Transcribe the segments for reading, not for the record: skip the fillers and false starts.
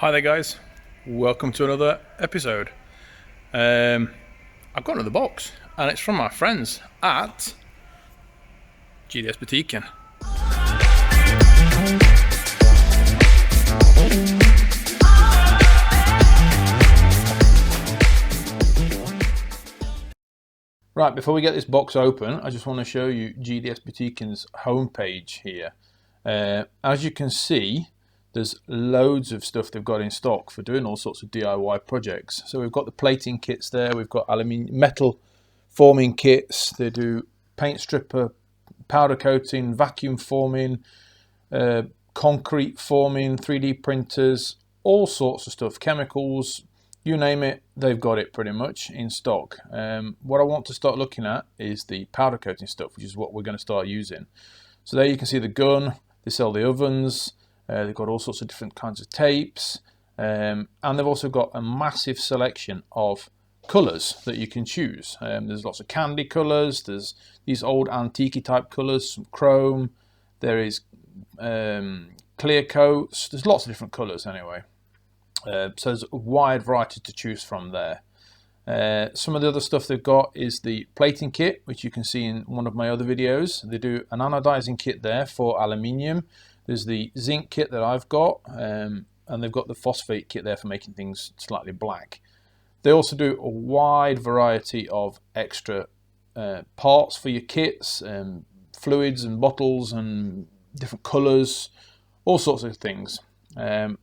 Hi there guys, welcome to another episode. I've got another box and it's from my friends at gdsbutiken. Right, before we get this box open, I just want to show you gdsbutiken's homepage here. As you can see, there's loads of stuff they've got in stock for doing all sorts of DIY projects. So we've got the plating kits there, we've got aluminium metal forming kits, they do paint stripper, powder coating, vacuum forming, concrete forming, 3D printers, all sorts of stuff, chemicals, you name it, they've got it pretty much in stock. What I want to start looking at is the powder coating stuff, which is what we're going to start using. So there you can see the gun, they sell the ovens, they've got all sorts of different kinds of tapes, and they've also got a massive selection of colours that you can choose. There's lots of candy colours, there's these old antique type colours, some chrome, there is clear coats, there's lots of different colours anyway. So there's a wide variety to choose from there. Some of the other stuff they've got is the plating kit, which you can see in one of my other videos. They do an anodizing kit there for aluminium. There's the zinc kit that I've got, and they've got the phosphate kit there for making things slightly black. They also do a wide variety of extra parts for your kits, fluids and bottles and different colours, all sorts of things. And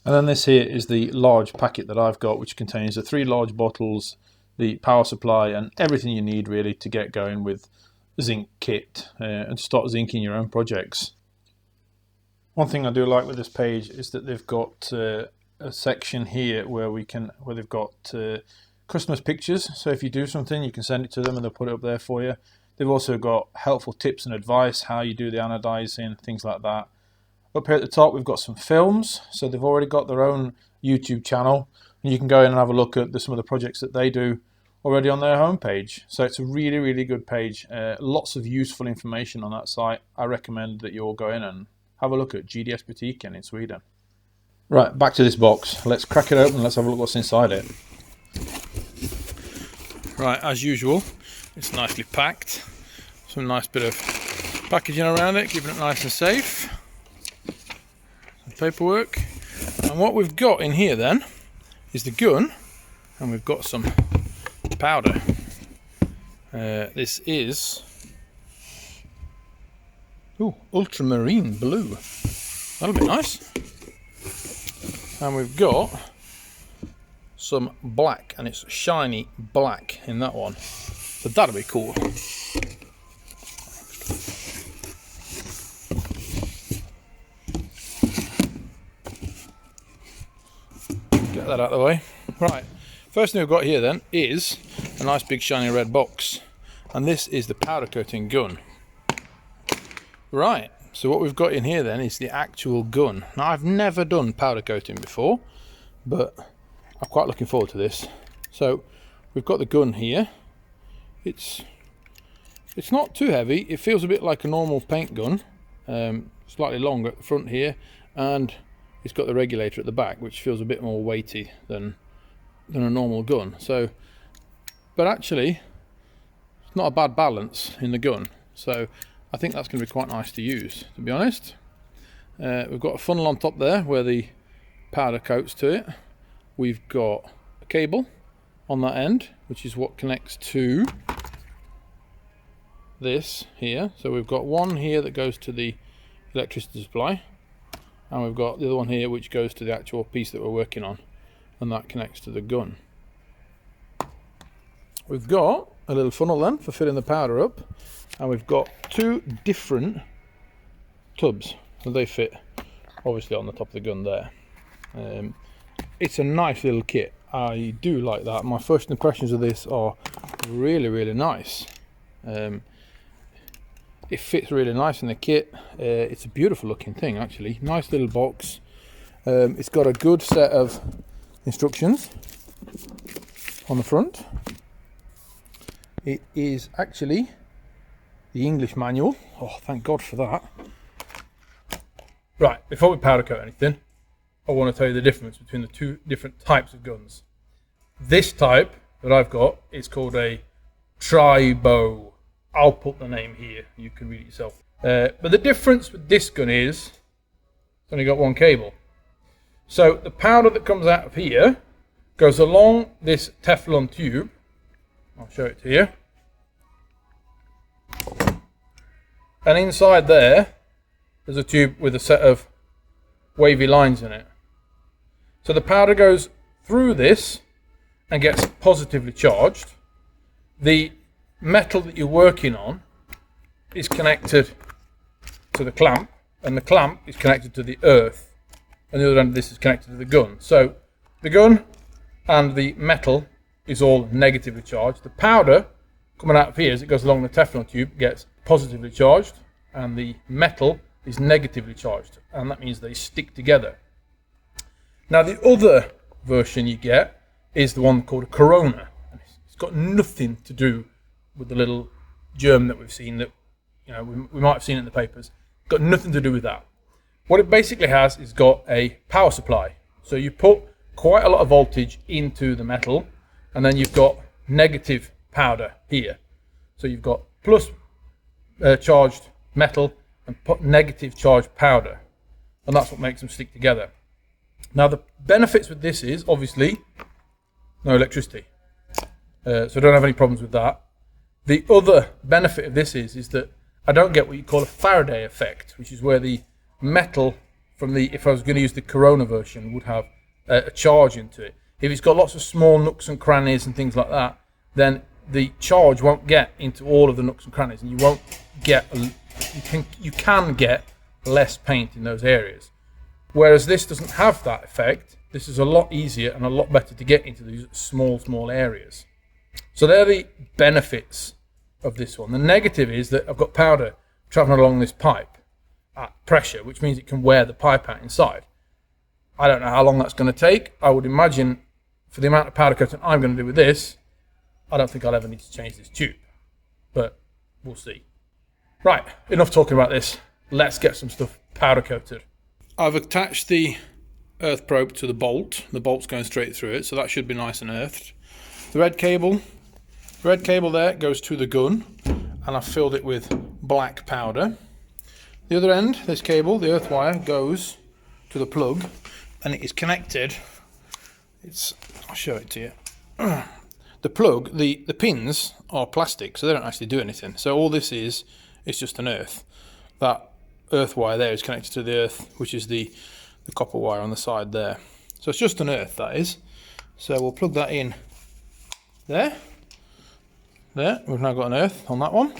then this here is the large packet that I've got, which contains the 3 large bottles, the power supply and everything you need really to get going with the zinc kit and to start zinking your own projects. One thing I do like with this page is that they've got a section here where they've got Christmas pictures. So if you do something, you can send it to them and they'll put it up there for you. They've also got helpful tips and advice, how you do the anodizing, things like that. Up here at the top, we've got some films. So they've already got their own YouTube channel, and you can go in and have a look at some of the projects that they do already on their homepage. So it's a really, really good page. Lots of useful information on that site. I recommend that you all go in and have a look at gdsbutiken in Sweden. Right, back to this box. Let's crack it open. Let's have a look what's inside it. Right, as usual, it's nicely packed. Some nice bit of packaging around it, keeping it nice and safe. Some paperwork. And what we've got in here then is the gun, and we've got some powder. This is ultramarine blue. That'll be nice. And we've got some black, and it's shiny black in that one. So that'll be cool. Get that out of the way. Right, first thing we've got here then is a nice big shiny red box, and this is the powder coating gun. Right, so what we've got in here then is the actual gun. Now I've never done powder coating before, but I'm quite looking forward to this. So we've got the gun here. It's not too heavy. It feels a bit like a normal paint gun, slightly longer at the front here, and it's got the regulator at the back, which feels a bit more weighty than a normal gun. So, but actually, it's not a bad balance in the gun. So I think that's going to be quite nice to use, to be honest. We've got a funnel on top there where the powder coats to it. We've got a cable on that end, which is what connects to this here. So we've got one here that goes to the electricity supply, and we've got the other one here which goes to the actual piece that we're working on, and that connects to the gun. We've got a little funnel then for filling the powder up, and we've got 2 different tubs, so they fit obviously on the top of the gun there. It's a nice little kit. I do like that. My first impressions of this are really, really nice. It fits really nice in the kit. It's a beautiful looking thing actually. Nice little box. It's got a good set of instructions on the front. It is actually the English manual. Oh, thank God for that. Right, before we powder coat anything, I want to tell you the difference between the two different types of guns. This type that I've got is called a tri-bow. I'll put the name here, you can read it yourself. But the difference with this gun is it's only got one cable. So the powder that comes out of here goes along this Teflon tube. I'll show it to you. And inside there's a tube with a set of wavy lines in it. So the powder goes through this and gets positively charged. The metal that you're working on is connected to the clamp, and the clamp is connected to the earth, and the other end of this is connected to the gun. So the gun and the metal is all negatively charged. The powder coming out of here as it goes along the Teflon tube gets positively charged, and the metal is negatively charged, and that means they stick together. Now the other version you get is the one called a Corona. It's got nothing to do with the little germ that we've seen that, you know, we might have seen it in the papers. Got nothing to do with that. What it basically has is got a power supply. So you put quite a lot of voltage into the metal, and then you've got negative powder here. So you've got plus charged metal and negative charged powder, and that's what makes them stick together. Now the benefits with this is obviously no electricity, so I don't have any problems with that. The other benefit of this is that I don't get what you call a Faraday effect, which is where the metal from the, if I was going to use the Corona version, would have a charge into it. If it's got lots of small nooks and crannies and things like that, then the charge won't get into all of the nooks and crannies, and you won't get you can get less paint in those areas. Whereas this doesn't have that effect. This is a lot easier and a lot better to get into these small areas. So they're the benefits of this one. The negative is that I've got powder traveling along this pipe at pressure, which means it can wear the pipe out inside. I don't know how long that's going to take. I would imagine for the amount of powder coating I'm going to do with this, I don't think I'll ever need to change this tube, but we'll see. Right, enough talking about this. Let's get some stuff powder coated. I've attached the earth probe to the bolt. The bolt's going straight through it, so that should be nice and earthed. The red cable there goes to the gun, and I've filled it with black powder. The other end, this cable, the earth wire, goes to the plug, and it is connected. I'll show it to you. The plug, the pins are plastic, so they don't actually do anything. So all this is just an earth. That earth wire there is connected to the earth, which is the copper wire on the side there. So it's just an earth, that is. So we'll plug that in there. We've now got an earth on that one.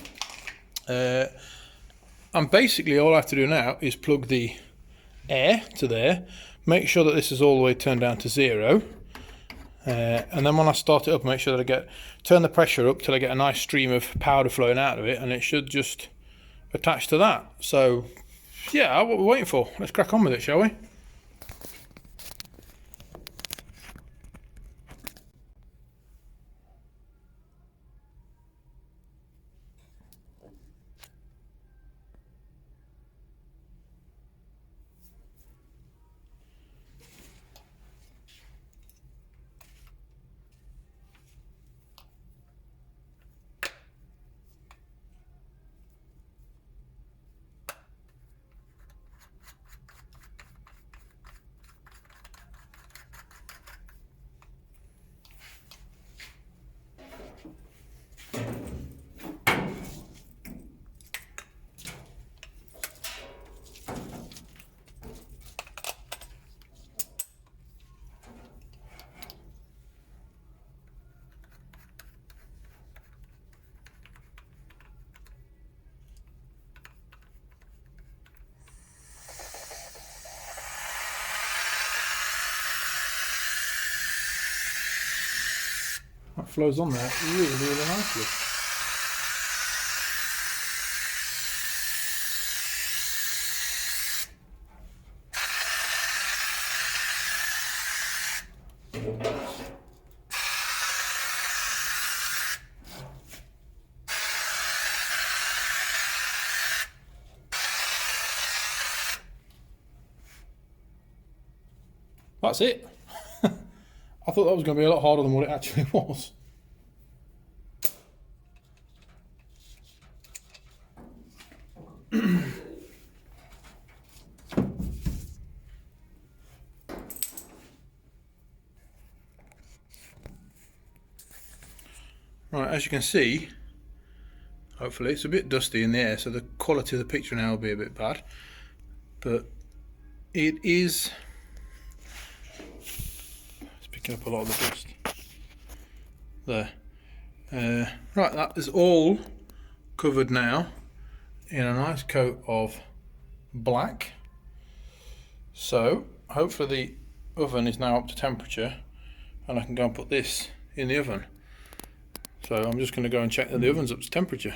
And basically all I have to do now is plug the air to there, make sure that this is all the way turned down to 0. And then when I start it up, make sure that I turn the pressure up till I get a nice stream of powder flowing out of it, and it should just attach to that. So yeah, what we're waiting for. Let's crack on with it, shall we? That flows on there really, really nicely. That's it. I thought that was going to be a lot harder than what it actually was. Right, as you can see, hopefully it's a bit dusty in the air, so the quality of the picture now will be a bit bad, but it is, it's picking up a lot of the dust there. Right, that is all covered now in a nice coat of black, so hopefully the oven is now up to temperature and I can go and put this in the oven. So I'm just going to go and check that the oven's up to temperature.